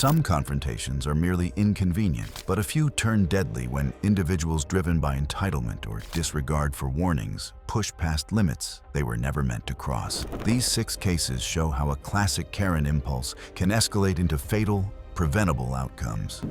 Some confrontations are merely inconvenient, but a few turn deadly when individuals driven by entitlement or disregard for warnings push past limits they were never meant to cross. These 6 cases show how a classic Karen impulse can escalate into fatal, preventable outcomes.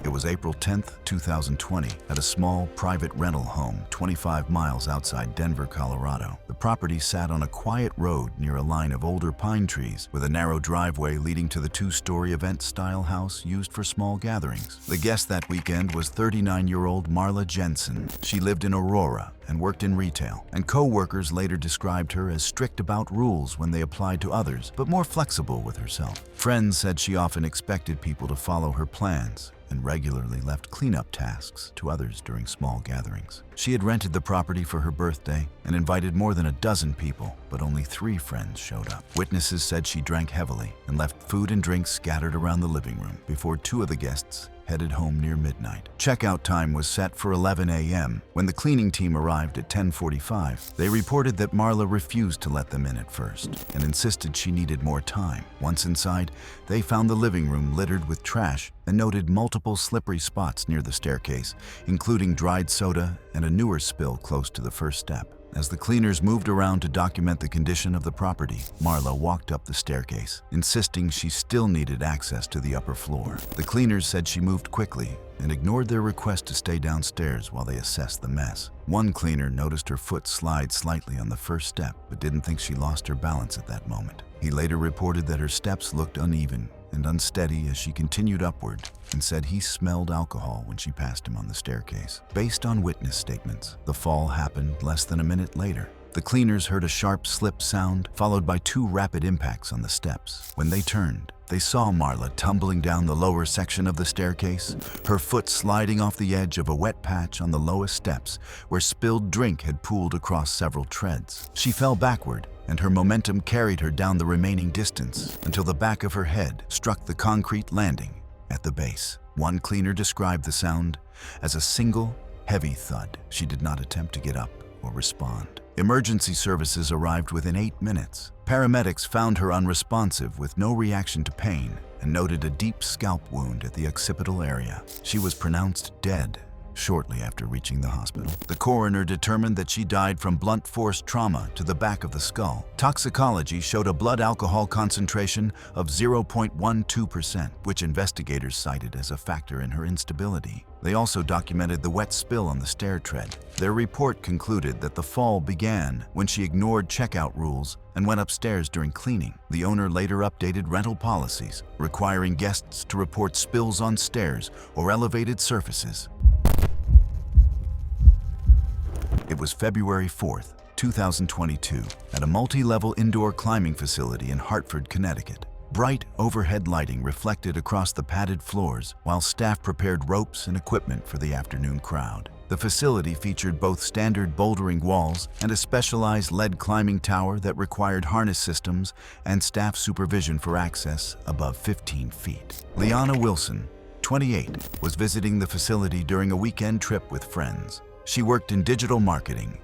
It was April 10, 2020, at a small private rental home 25 miles outside Denver, Colorado. The property sat on a quiet road near a line of older pine trees with a narrow driveway leading to the 2-story event-style house used for small gatherings. The guest that weekend was 39-year-old Marla Jensen. She lived in Aurora and worked in retail, and co-workers later described her as strict about rules when they applied to others, but more flexible with herself. Friends said she often expected people to follow her plans and regularly left cleanup tasks to others during small gatherings. She had rented the property for her birthday and invited more than a dozen people, but only 3 friends showed up. Witnesses said she drank heavily and left food and drinks scattered around the living room before 2 of the guests headed home near midnight. Checkout time was set for 11 a.m. When the cleaning team arrived at 10:45, they reported that Marla refused to let them in at first and insisted she needed more time. Once inside, they found the living room littered with trash and noted multiple slippery spots near the staircase, including dried soda and a newer spill close to the first step. As the cleaners moved around to document the condition of the property, Marla walked up the staircase, insisting she still needed access to the upper floor. The cleaners said she moved quickly and ignored their request to stay downstairs while they assessed the mess. One cleaner noticed her foot slide slightly on the first step, but didn't think she lost her balance at that moment. He later reported that her steps looked uneven and unsteady as she continued upward, and said he smelled alcohol when she passed him on the staircase. Based on witness statements, the fall happened less than a minute later. The cleaners heard a sharp slip sound, followed by 2 rapid impacts on the steps. When they turned, they saw Marla tumbling down the lower section of the staircase, her foot sliding off the edge of a wet patch on the lowest steps where spilled drink had pooled across several treads. She fell backward, and her momentum carried her down the remaining distance until the back of her head struck the concrete landing at the base. One cleaner described the sound as a single, heavy thud. She did not attempt to get up or respond. Emergency services arrived within 8 minutes. Paramedics found her unresponsive with no reaction to pain and noted a deep scalp wound at the occipital area. She was pronounced dead shortly after reaching the hospital. The coroner determined that she died from blunt force trauma to the back of the skull. Toxicology showed a blood alcohol concentration of 0.12%, which investigators cited as a factor in her instability. They also documented the wet spill on the stair tread. Their report concluded that the fall began when she ignored checkout rules and went upstairs during cleaning. The owner later updated rental policies, requiring guests to report spills on stairs or elevated surfaces. It was February 4th, 2022, at a multi-level indoor climbing facility in Hartford, Connecticut. Bright overhead lighting reflected across the padded floors while staff prepared ropes and equipment for the afternoon crowd. The facility featured both standard bouldering walls and a specialized lead climbing tower that required harness systems and staff supervision for access above 15 feet. Liana Wilson, 28, was visiting the facility during a weekend trip with friends. She worked in digital marketing,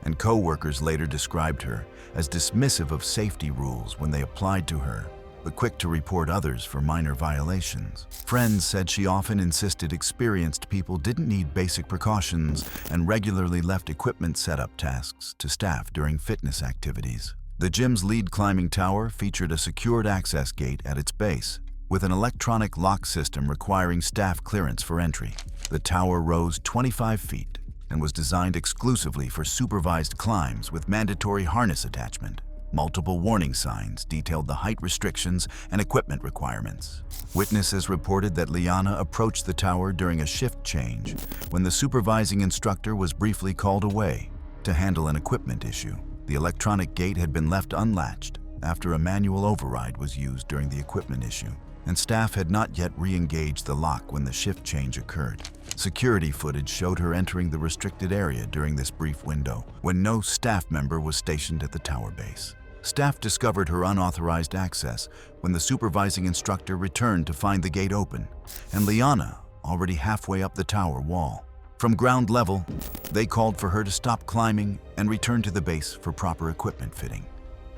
and co-workers later described her as dismissive of safety rules when they applied to her, but quick to report others for minor violations. Friends said she often insisted experienced people didn't need basic precautions and regularly left equipment setup tasks to staff during fitness activities. The gym's lead climbing tower featured a secured access gate at its base, with an electronic lock system requiring staff clearance for entry. The tower rose 25 feet and was designed exclusively for supervised climbs with mandatory harness attachment. Multiple warning signs detailed the height restrictions and equipment requirements. Witnesses reported that Liana approached the tower during a shift change when the supervising instructor was briefly called away to handle an equipment issue. The electronic gate had been left unlatched after a manual override was used during the equipment issue, and staff had not yet re-engaged the lock when the shift change occurred. Security footage showed her entering the restricted area during this brief window, when no staff member was stationed at the tower base. Staff discovered her unauthorized access when the supervising instructor returned to find the gate open, and Liana already halfway up the tower wall. From ground level, they called for her to stop climbing and return to the base for proper equipment fitting.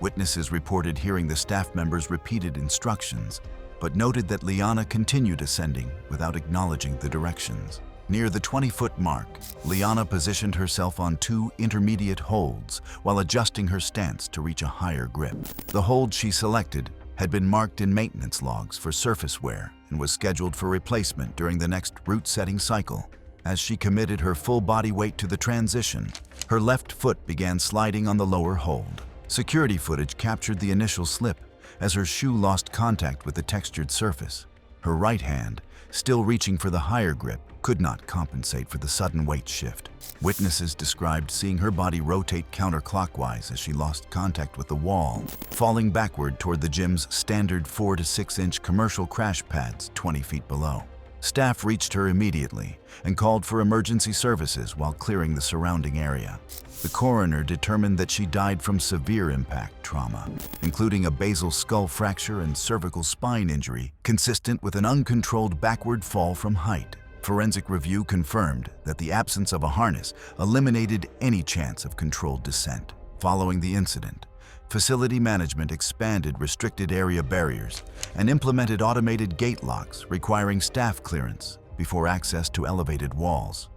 Witnesses reported hearing the staff members' repeated instructions, but noted that Liana continued ascending without acknowledging the directions. Near the 20-foot mark, Liana positioned herself on 2 intermediate holds while adjusting her stance to reach a higher grip. The hold she selected had been marked in maintenance logs for surface wear and was scheduled for replacement during the next route-setting cycle. As she committed her full body weight to the transition, her left foot began sliding on the lower hold. Security footage captured the initial slip as her shoe lost contact with the textured surface. Her right hand, still reaching for the higher grip, could not compensate for the sudden weight shift. Witnesses described seeing her body rotate counterclockwise as she lost contact with the wall, falling backward toward the gym's standard 4 to 6 inch commercial crash pads 20 feet below. Staff reached her immediately and called for emergency services while clearing the surrounding area. The coroner determined that she died from severe impact trauma, including a basal skull fracture and cervical spine injury consistent with an uncontrolled backward fall from height. Forensic review confirmed that the absence of a harness eliminated any chance of controlled descent. Following the incident, facility management expanded restricted area barriers and implemented automated gate locks requiring staff clearance before access to elevated walls.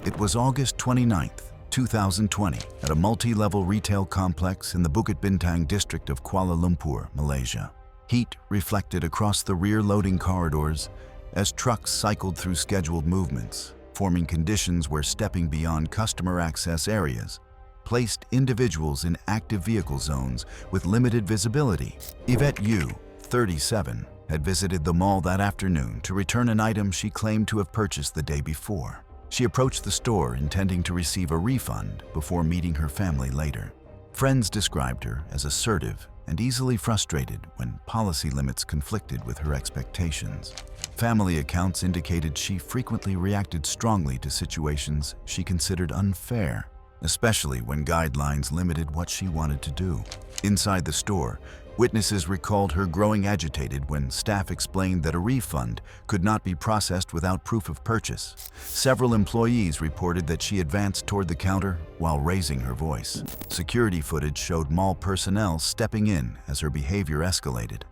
It was August 29, 2020, at a multi-level retail complex in the Bukit Bintang district of Kuala Lumpur, Malaysia. Heat reflected across the rear loading corridors as trucks cycled through scheduled movements, forming conditions where stepping beyond customer access areas placed individuals in active vehicle zones with limited visibility. Yvette Yu, 37, had visited the mall that afternoon to return an item she claimed to have purchased the day before. She approached the store intending to receive a refund before meeting her family later. Friends described her as assertive and easily frustrated when policy limits conflicted with her expectations. Family accounts indicated she frequently reacted strongly to situations she considered unfair, especially when guidelines limited what she wanted to do. Inside the store, witnesses recalled her growing agitated when staff explained that a refund could not be processed without proof of purchase. Several employees reported that she advanced toward the counter while raising her voice. Security footage showed mall personnel stepping in as her behavior escalated,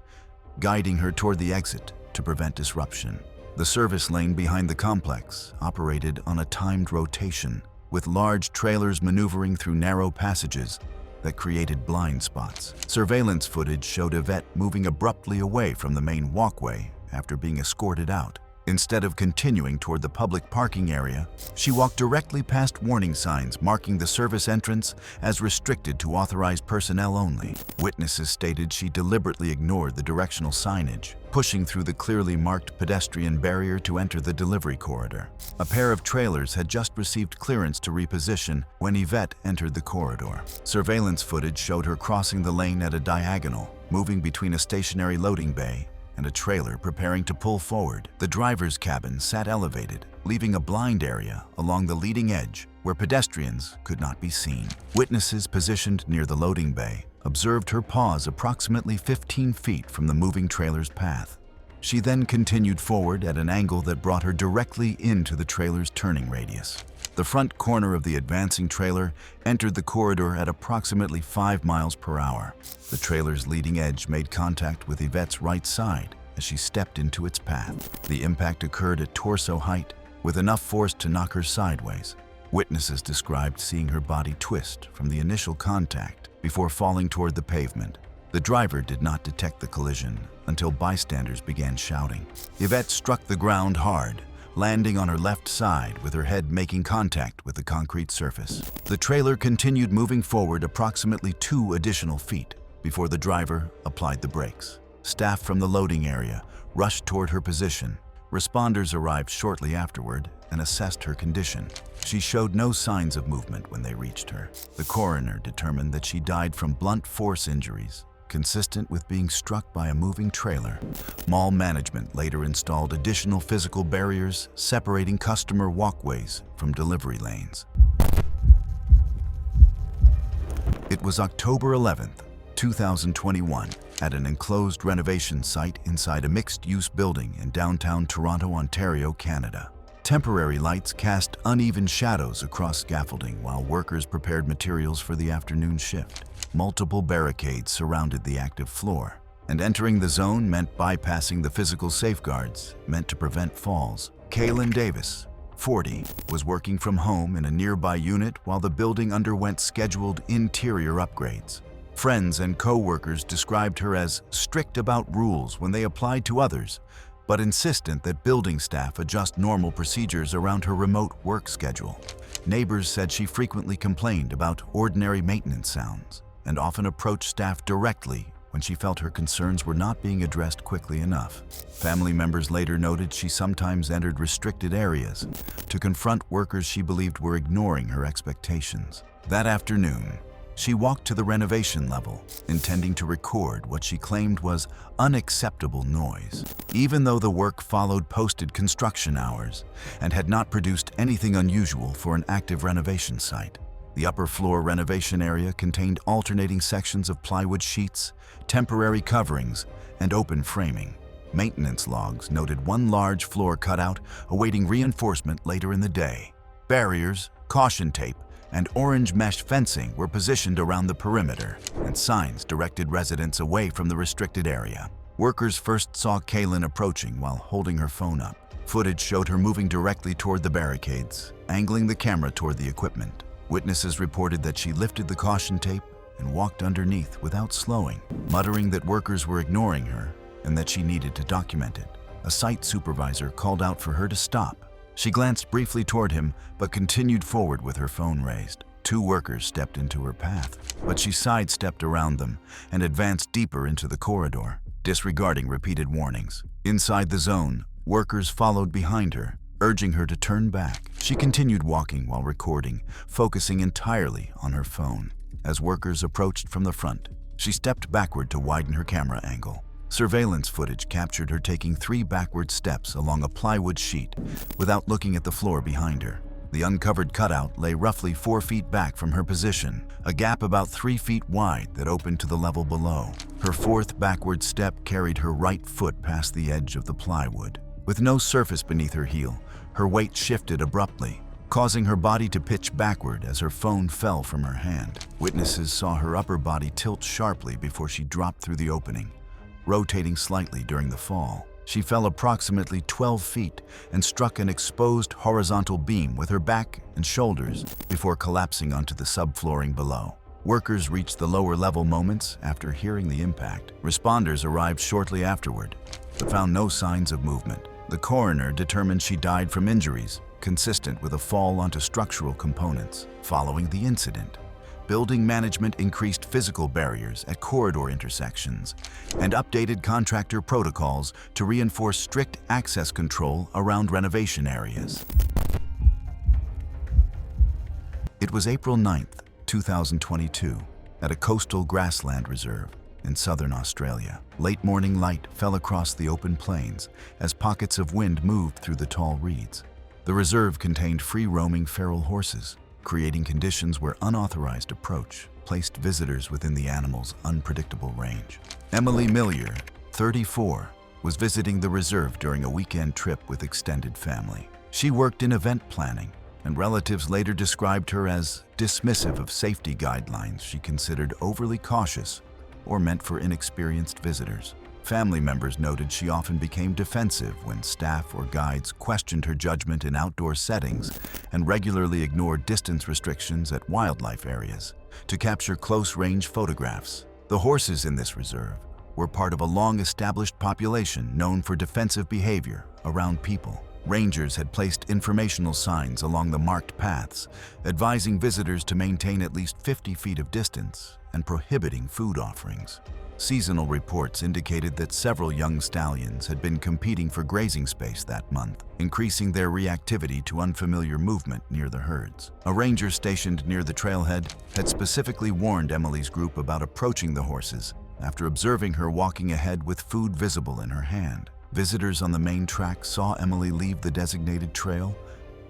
guiding her toward the exit to prevent disruption. The service lane behind the complex operated on a timed rotation, with large trailers maneuvering through narrow passages that created blind spots. Surveillance footage showed Yvette moving abruptly away from the main walkway after being escorted out. Instead of continuing toward the public parking area, she walked directly past warning signs marking the service entrance as restricted to authorized personnel only. Witnesses stated she deliberately ignored the directional signage, pushing through the clearly marked pedestrian barrier to enter the delivery corridor. A pair of trailers had just received clearance to reposition when Yvette entered the corridor. Surveillance footage showed her crossing the lane at a diagonal, moving between a stationary loading bay and a trailer preparing to pull forward. The driver's cabin sat elevated, leaving a blind area along the leading edge where pedestrians could not be seen. Witnesses positioned near the loading bay observed her pause approximately 15 feet from the moving trailer's path. She then continued forward at an angle that brought her directly into the trailer's turning radius. The front corner of the advancing trailer entered the corridor at approximately 5 miles per hour. The trailer's leading edge made contact with Yvette's right side as she stepped into its path. The impact occurred at torso height, with enough force to knock her sideways. Witnesses described seeing her body twist from the initial contact before falling toward the pavement. The driver did not detect the collision until bystanders began shouting. Yvette struck the ground hard, landing on her left side with her head making contact with the concrete surface. The trailer continued moving forward approximately 2 additional feet before the driver applied the brakes. Staff from the loading area rushed toward her position. Responders arrived shortly afterward and assessed her condition. She showed no signs of movement when they reached her. The coroner determined that she died from blunt force injuries, consistent with being struck by a moving trailer. Mall management later installed additional physical barriers separating customer walkways from delivery lanes. It was October 11, 2021, at an enclosed renovation site inside a mixed-use building in downtown Toronto, Ontario, Canada. Temporary lights cast uneven shadows across scaffolding while workers prepared materials for the afternoon shift. Multiple barricades surrounded the active floor, and entering the zone meant bypassing the physical safeguards meant to prevent falls. Kaylin Davis, 40, was working from home in a nearby unit while the building underwent scheduled interior upgrades. Friends and co-workers described her as strict about rules when they applied to others, but insistent that building staff adjust normal procedures around her remote work schedule. Neighbors said she frequently complained about ordinary maintenance sounds and often approached staff directly when she felt her concerns were not being addressed quickly enough. Family members later noted she sometimes entered restricted areas to confront workers she believed were ignoring her expectations. That afternoon, she walked to the renovation level, intending to record what she claimed was unacceptable noise. Even though the work followed posted construction hours and had not produced anything unusual for an active renovation site, the upper floor renovation area contained alternating sections of plywood sheets, temporary coverings, and open framing. Maintenance logs noted one large floor cutout awaiting reinforcement later in the day. Barriers, caution tape, and orange mesh fencing were positioned around the perimeter, and signs directed residents away from the restricted area. Workers first saw Kaylin approaching while holding her phone up. Footage showed her moving directly toward the barricades, angling the camera toward the equipment. Witnesses reported that she lifted the caution tape and walked underneath without slowing, muttering that workers were ignoring her and that she needed to document it. A site supervisor called out for her to stop. She glanced briefly toward him, but continued forward with her phone raised. Two workers stepped into her path, but she sidestepped around them and advanced deeper into the corridor, disregarding repeated warnings. Inside the zone, workers followed behind her, urging her to turn back. She continued walking while recording, focusing entirely on her phone. As workers approached from the front, she stepped backward to widen her camera angle. Surveillance footage captured her taking 3 backward steps along a plywood sheet without looking at the floor behind her. The uncovered cutout lay roughly 4 feet back from her position, a gap about 3 feet wide that opened to the level below. Her 4th backward step carried her right foot past the edge of the plywood. With no surface beneath her heel, her weight shifted abruptly, causing her body to pitch backward as her phone fell from her hand. Witnesses saw her upper body tilt sharply before she dropped through the opening, rotating slightly during the fall. She fell approximately 12 feet and struck an exposed horizontal beam with her back and shoulders before collapsing onto the subflooring below. Workers reached the lower level moments after hearing the impact. Responders arrived shortly afterward, but found no signs of movement. The coroner determined she died from injuries consistent with a fall onto structural components. Following the incident, building management increased physical barriers at corridor intersections and updated contractor protocols to reinforce strict access control around renovation areas. It was April 9th, 2022, at a coastal grassland reserve in southern Australia. Late morning light fell across the open plains as pockets of wind moved through the tall reeds. The reserve contained free-roaming feral horses, creating conditions where unauthorized approach placed visitors within the animal's unpredictable range. Emily Millier, 34, was visiting the reserve during a weekend trip with extended family. She worked in event planning, and relatives later described her as dismissive of safety guidelines she considered overly cautious or meant for inexperienced visitors. Family members noted she often became defensive when staff or guides questioned her judgment in outdoor settings and regularly ignored distance restrictions at wildlife areas to capture close-range photographs. The horses in this reserve were part of a long-established population known for defensive behavior around people. Rangers had placed informational signs along the marked paths, advising visitors to maintain at least 50 feet of distance and prohibiting food offerings. Seasonal reports indicated that several young stallions had been competing for grazing space that month, increasing their reactivity to unfamiliar movement near the herds. A ranger stationed near the trailhead had specifically warned Emily's group about approaching the horses after observing her walking ahead with food visible in her hand. Visitors on the main track saw Emily leave the designated trail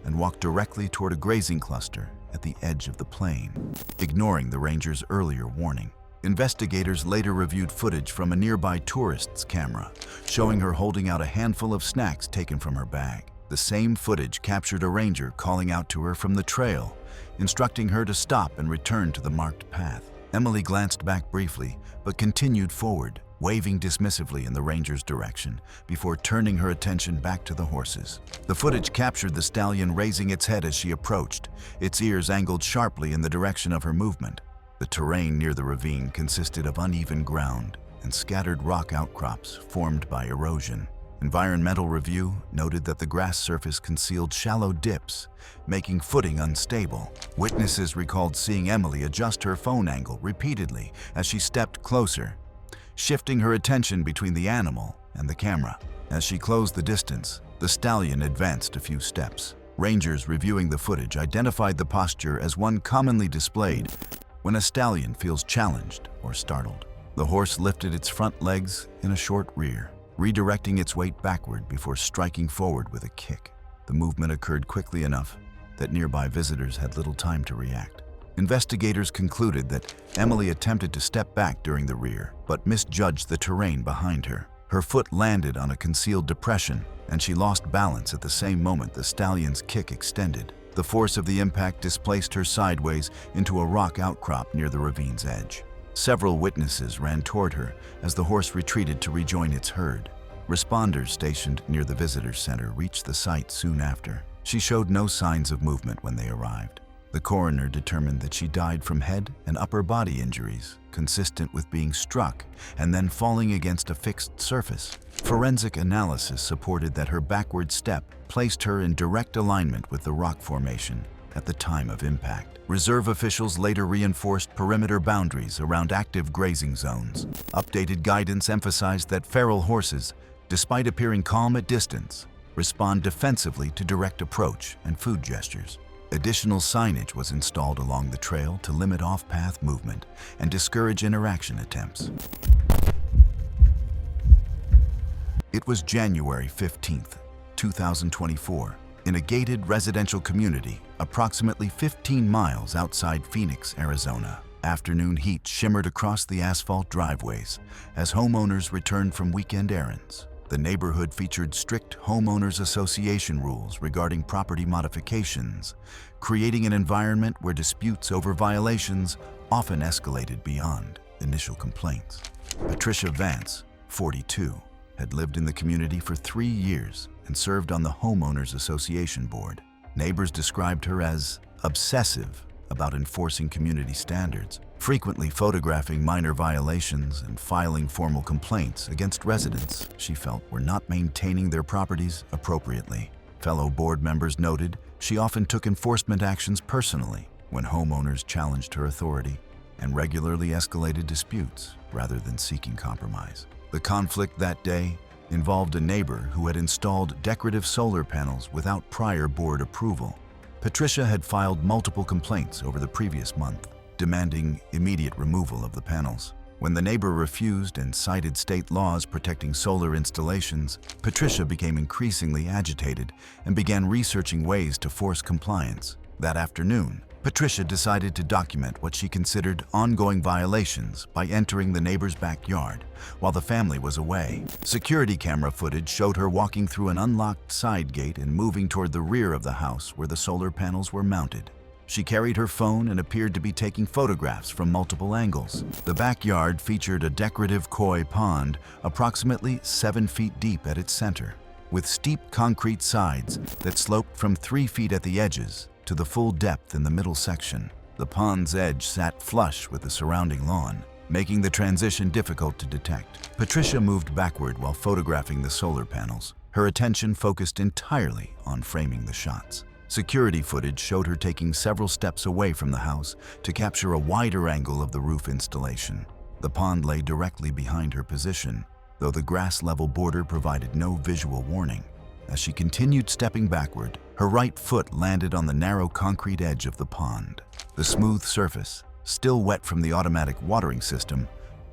and walk directly toward a grazing cluster at the edge of the plain, ignoring the ranger's earlier warning. Investigators later reviewed footage from a nearby tourist's camera, showing her holding out a handful of snacks taken from her bag. The same footage captured a ranger calling out to her from the trail, instructing her to stop and return to the marked path. Emily glanced back briefly, but continued forward, waving dismissively in the ranger's direction before turning her attention back to the horses. The footage captured the stallion raising its head as she approached, its ears angled sharply in the direction of her movement. The terrain near the ravine consisted of uneven ground and scattered rock outcrops formed by erosion. Environmental review noted that the grass surface concealed shallow dips, making footing unstable. Witnesses recalled seeing Emily adjust her phone angle repeatedly as she stepped closer, shifting her attention between the animal and the camera. As she closed the distance, the stallion advanced a few steps. Rangers reviewing the footage identified the posture as one commonly displayed when a stallion feels challenged or startled. The horse lifted its front legs in a short rear, redirecting its weight backward before striking forward with a kick. The movement occurred quickly enough that nearby visitors had little time to react. Investigators concluded that Emily attempted to step back during the rear, but misjudged the terrain behind her. Her foot landed on a concealed depression, and she lost balance at the same moment the stallion's kick extended. The force of the impact displaced her sideways into a rock outcrop near the ravine's edge. Several witnesses ran toward her as the horse retreated to rejoin its herd. Responders stationed near the visitor center reached the site soon after. She showed no signs of movement when they arrived. The coroner determined that she died from head and upper body injuries, consistent with being struck and then falling against a fixed surface. Forensic analysis supported that her backward step placed her in direct alignment with the rock formation at the time of impact. Reserve officials later reinforced perimeter boundaries around active grazing zones. Updated guidance emphasized that feral horses, despite appearing calm at distance, respond defensively to direct approach and food gestures. Additional signage was installed along the trail to limit off-path movement and discourage interaction attempts. It was January 15, 2024, in a gated residential community approximately 15 miles outside Phoenix, Arizona. Afternoon heat shimmered across the asphalt driveways as homeowners returned from weekend errands. The neighborhood featured strict homeowners association rules regarding property modifications, creating an environment where disputes over violations often escalated beyond initial complaints. Patricia Vance, 42, had lived in the community for 3 years and served on the Homeowners Association Board. Neighbors described her as obsessive about enforcing community standards, frequently photographing minor violations and filing formal complaints against residents she felt were not maintaining their properties appropriately. Fellow board members noted she often took enforcement actions personally when homeowners challenged her authority and regularly escalated disputes rather than seeking compromise. The conflict that day involved a neighbor who had installed decorative solar panels without prior board approval. Patricia had filed multiple complaints over the previous month, demanding immediate removal of the panels. When the neighbor refused and cited state laws protecting solar installations, Patricia became increasingly agitated and began researching ways to force compliance. That afternoon, Patricia decided to document what she considered ongoing violations by entering the neighbor's backyard while the family was away. Security camera footage showed her walking through an unlocked side gate and moving toward the rear of the house where the solar panels were mounted. She carried her phone and appeared to be taking photographs from multiple angles. The backyard featured a decorative koi pond approximately 7 feet deep at its center, with steep concrete sides that sloped from 3 feet at the edges to the full depth in the middle section. The pond's edge sat flush with the surrounding lawn, making the transition difficult to detect. Patricia moved backward while photographing the solar panels, her attention focused entirely on framing the shots. Security footage showed her taking several steps away from the house to capture a wider angle of the roof installation. The pond lay directly behind her position, though the grass-level border provided no visual warning. As she continued stepping backward, her right foot landed on the narrow concrete edge of the pond. The smooth surface, still wet from the automatic watering system,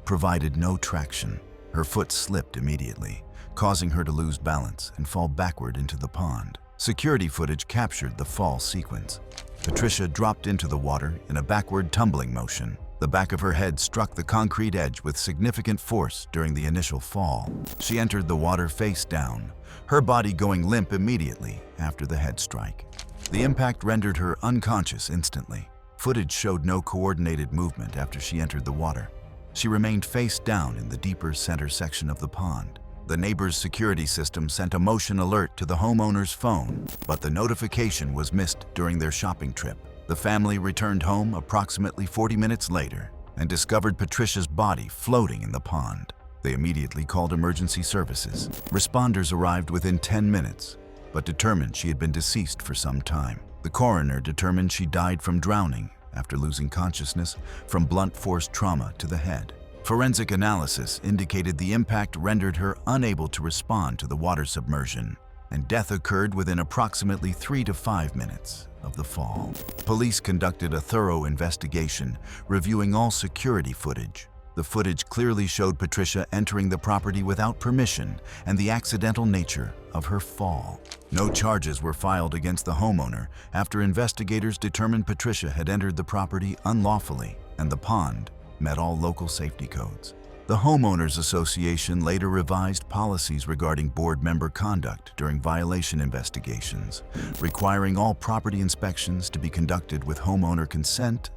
provided no traction. Her foot slipped immediately, causing her to lose balance and fall backward into the pond. Security footage captured the fall sequence. Patricia dropped into the water in a backward tumbling motion, The back of her head struck the concrete edge with significant force during the initial fall. She entered the water face down, her body going limp immediately after the head strike. The impact rendered her unconscious instantly. Footage showed no coordinated movement after she entered the water. She remained face down in the deeper center section of the pond. The neighbor's security system sent a motion alert to the homeowner's phone, but the notification was missed during their shopping trip. The family returned home approximately 40 minutes later and discovered Patricia's body floating in the pond. They immediately called emergency services. Responders arrived within 10 minutes, but determined she had been deceased for some time. The coroner determined she died from drowning after losing consciousness from blunt force trauma to the head. Forensic analysis indicated the impact rendered her unable to respond to the water submersion, and death occurred within approximately 3 to 5 minutes of the fall. Police conducted a thorough investigation, reviewing all security footage. The footage clearly showed Patricia entering the property without permission and the accidental nature of her fall. No charges were filed against the homeowner after investigators determined Patricia had entered the property unlawfully and the pond met all local safety codes. The Homeowners Association later revised policies regarding board member conduct during violation investigations, requiring all property inspections to be conducted with homeowner consent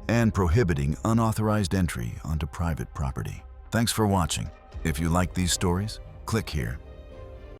and prohibiting unauthorized entry onto private property. Thanks for watching. If you like these stories, click here